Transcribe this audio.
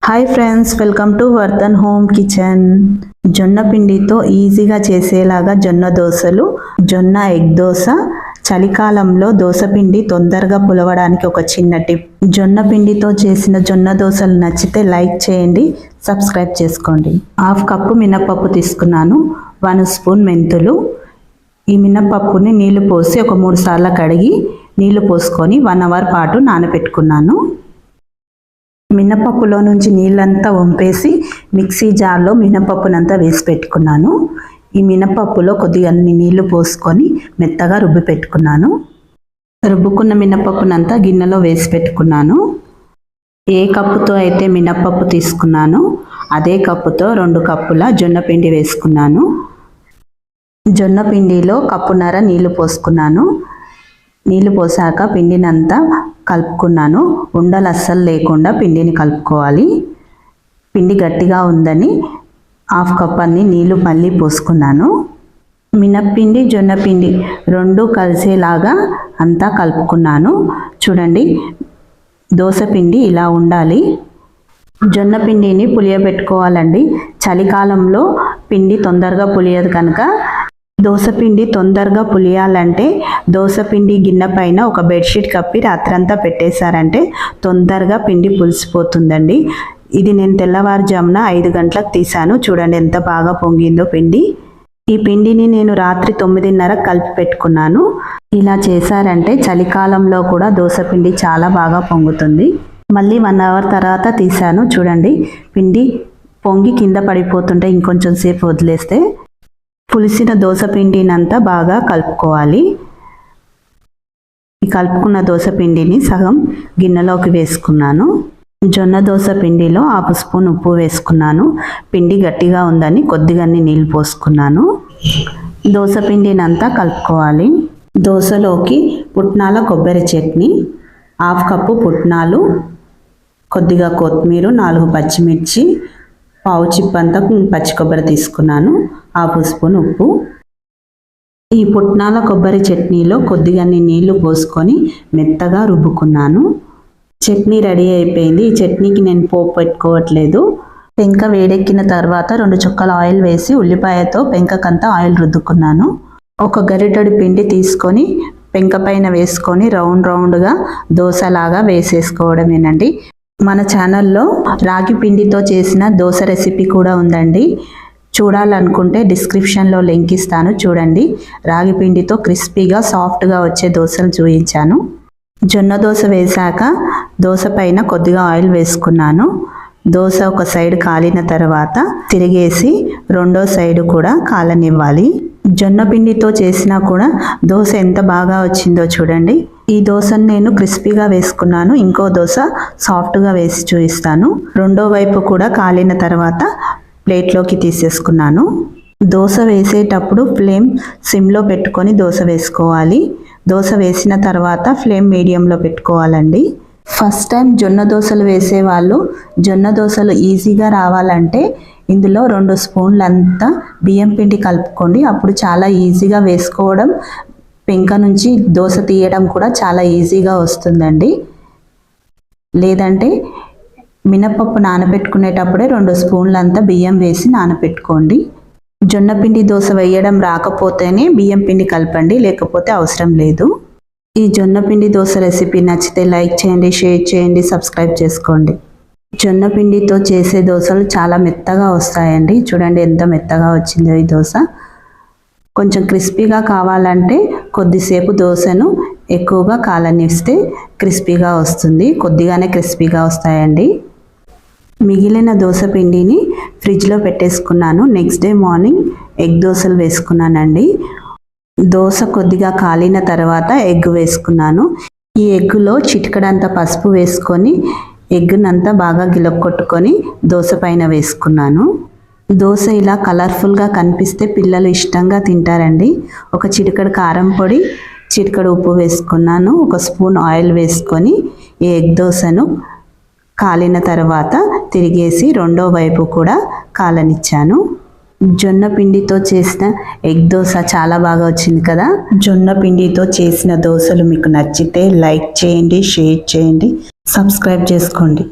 Hi friends, welcome to Vardhan home kitchen. జొన్న పిండితో ఈజీగా చేసేలాగా జొన్న దోశలు, జొన్న ఎగ్ దోశ. చలికాలంలో దోశ పిండి తొందరగా పులవడానికి ఒక చిన్న టిప్. జొన్న పిండితో చేసిన జొన్న దోశలు నచ్చితే లైక్ చేయండి, సబ్స్క్రైబ్ చేసుకోండి. 1/2 కప్పు మినపప్పు తీసుకున్నాను, 1 స్పూన్ మెంతులు. ఈ మినపప్పుని నీళ్లు పోసి ఒక 3 సార్లు కడిగి నీళ్లు పోసుకొని 1 అవర్ పాటు నానబెట్టుకున్నాను. మినపప్పులో నుంచి నీళ్ళంతా వంపేసి మిక్సీ జార్లో మినపప్పునంతా వేసి పెట్టుకున్నాను. ఈ మినపప్పులో కొద్దిగా నీళ్లు పోసుకొని మెత్తగా రుబ్బి పెట్టుకున్నాను. రుబ్బుకున్న మినపప్పునంతా గిన్నెలో వేసి పెట్టుకున్నాను. ఏ కప్పుతో అయితే మినపప్పు తీసుకున్నాను అదే కప్పుతో 2 కప్పుల జొన్న పిండి వేసుకున్నాను. జొన్న పిండిలో 1.5 కప్పు నీళ్లు పోసుకున్నాను. నీళ్లు పోసాక పిండినంతా కలుపుకున్నాను. ఉండలు అస్సలు లేకుండా పిండిని కలుపుకోవాలి. పిండి గట్టిగా ఉందని 1/2 కప్ అన్ని నీళ్లు మళ్ళీ పోసుకున్నాను. మినప్పిండి జొన్న పిండి 2 కలిసేలాగా అంతా కలుపుకున్నాను. చూడండి, దోశ పిండి ఇలా ఉండాలి. జొన్న పిండిని పులియబెట్టుకోవాలండి. చలికాలంలో పిండి తొందరగా పులియదు కనుక దోసపిండి తొందరగా పులియాలంటే దోసపిండి గిన్నె పైన ఒక బెడ్షీట్ కప్పి రాత్రంతా పెట్టేశారంటే తొందరగా పిండి పులిసిపోతుందండి. ఇది నేను తెల్లవారుజామున 5 గంటలకు తీసాను. చూడండి ఎంత బాగా పొంగిందో పిండి. ఈ పిండిని నేను రాత్రి 9:30 కలిపి పెట్టుకున్నాను. ఇలా చేశారంటే చలికాలంలో కూడా దోసపిండి చాలా బాగా పొంగుతుంది. మళ్ళీ 1 అవర్ తర్వాత తీసాను. చూడండి, పిండి పొంగి కింద పడిపోతుంటే ఇంకొంచెం సేపు వదిలేస్తే పులిసిన దోశ పిండినంతా బాగా కలుపుకోవాలి. ఈ కలుపుకున్న దోశ పిండిని సగం గిన్నెలోకి వేసుకున్నాను. జొన్న దోశ పిండిలో 1/2 స్పూన్ ఉప్పు వేసుకున్నాను. పిండి గట్టిగా ఉందని కొద్దిగా నీళ్ళు పోసుకున్నాను. దోశ పిండినంతా కలుపుకోవాలి. దోశలోకి పుట్నాల కొబ్బరి చట్నీ, 1/2 కప్పు పుట్నాలు, కొద్దిగా కొత్తిమీర, 4 పచ్చిమిర్చి, 1/2 చిప్పంతా పచ్చి కొబ్బరి తీసుకున్నాను, 1/2 స్పూన్ ఉప్పు. ఈ పుట్నాల కొబ్బరి చట్నీలో కొద్దిగా నీళ్లు పోసుకొని మెత్తగా రుబ్బుకున్నాను. చట్నీ రెడీ అయిపోయింది. ఈ చట్నీకి నేను పోపు పెట్టుకోవట్లేదు. పెంక వేడెక్కిన తర్వాత 2 చుక్కల ఆయిల్ వేసి ఉల్లిపాయతో పెంకకంతా ఆయిల్ రుద్దుకున్నాను. ఒక గరిటెడు పిండి తీసుకొని పెంక పైన వేసుకొని రౌండ్గా దోశలాగా వేసేసుకోవడమేనండి. మన ఛానల్లో రాగి పిండితో చేసిన దోశ రెసిపీ కూడా ఉందండి. చూడాలనుకుంటే డిస్క్రిప్షన్లో లింక్ ఇస్తాను, చూడండి. రాగి పిండితో క్రిస్పీగా సాఫ్ట్గా వచ్చే దోశలు చూపించాను. జొన్న దోశ వేశాక దోశ పైన కొద్దిగా ఆయిల్ వేసుకున్నాను. దోశ ఒక సైడ్ కాలిన తర్వాత తిరిగేసి రెండో సైడ్ కూడా కాలనివ్వాలి. జొన్న పిండితో చేసినా కూడా దోశ ఎంత బాగా వచ్చిందో చూడండి. ఈ దోశను నేను క్రిస్పీగా వేసుకున్నాను. ఇంకో దోశ సాఫ్ట్గా వేసి చూపిస్తాను. రెండో వైపు కూడా కాలిన తర్వాత ప్లేట్లోకి తీసేసుకున్నాను. దోశ వేసేటప్పుడు ఫ్లేమ్ సిమ్లో పెట్టుకొని దోశ వేసుకోవాలి. దోశ వేసిన తర్వాత ఫ్లేమ్ మీడియంలో పెట్టుకోవాలండి. ఫస్ట్ టైం జొన్న దోశలు వేసేవాళ్ళు జొన్న దోశలు ఈజీగా రావాలంటే ఇందులో 2 స్పూన్లంతా బియ్యం పిండి కలుపుకోండి. అప్పుడు చాలా ఈజీగా వేసుకోవడం, పెంక నుంచి దోశ తీయడం కూడా చాలా ఈజీగా వస్తుందండి. లేదంటే మినపప్పు నానబెట్టుకునేటప్పుడే 2 స్పూన్లంతా బియ్యం వేసి నానబెట్టుకోండి. జొన్న పిండి దోశ వేయడం రాకపోతేనే బియ్యం పిండి కలపండి, లేకపోతే అవసరం లేదు. ఈ జొన్న పిండి దోశ రెసిపీ నచ్చితే లైక్ చేయండి, షేర్ చేయండి, సబ్స్క్రైబ్ చేసుకోండి. జొన్న పిండితో చేసే దోశలు చాలా మెత్తగా వస్తాయండి. చూడండి ఎంత మెత్తగా వచ్చిందో ఈ దోశ. కొంచెం క్రిస్పీగా కావాలంటే కొద్దిసేపు దోశను ఎక్కువగా కాలనిస్తే క్రిస్పీగా వస్తుంది. కొద్దిగానే క్రిస్పీగా వస్తాయండి. మిగిలిన దోశ పిండిని ఫ్రిడ్జ్లో పెట్టేసుకున్నాను. నెక్స్ట్ డే మార్నింగ్ ఎగ్ దోశలు వేసుకున్నానండి. దోశ కొద్దిగా కాలిన తర్వాత ఎగ్ వేసుకున్నాను. ఈ ఎగ్గులో చిటికడంత పసుపు వేసుకొని ఎగ్గునంతా బాగా గిలక్కొట్టుకొని దోశ పైన వేసుకున్నాను. దోశ ఇలా కలర్ఫుల్గా కనిపిస్తే పిల్లలు ఇష్టంగా తింటారండి. ఒక చిటికెడు కారం పొడి, చిటికెడు ఉప్పు వేసుకున్నాను. 1 స్పూన్ ఆయిల్ వేసుకొని ఈ ఎగ్ దోశను కాలిన తర్వాత తిరిగేసి రెండో వైపు కూడా కాలనిచ్చాను. జొన్న పిండితో చేసిన ఎగ్ దోశ చాలా బాగా వచ్చింది కదా. జొన్న పిండితో చేసిన దోశలు మీకు నచ్చితే లైక్ చేయండి, షేర్ చేయండి, సబ్స్క్రైబ్ చేసుకోండి.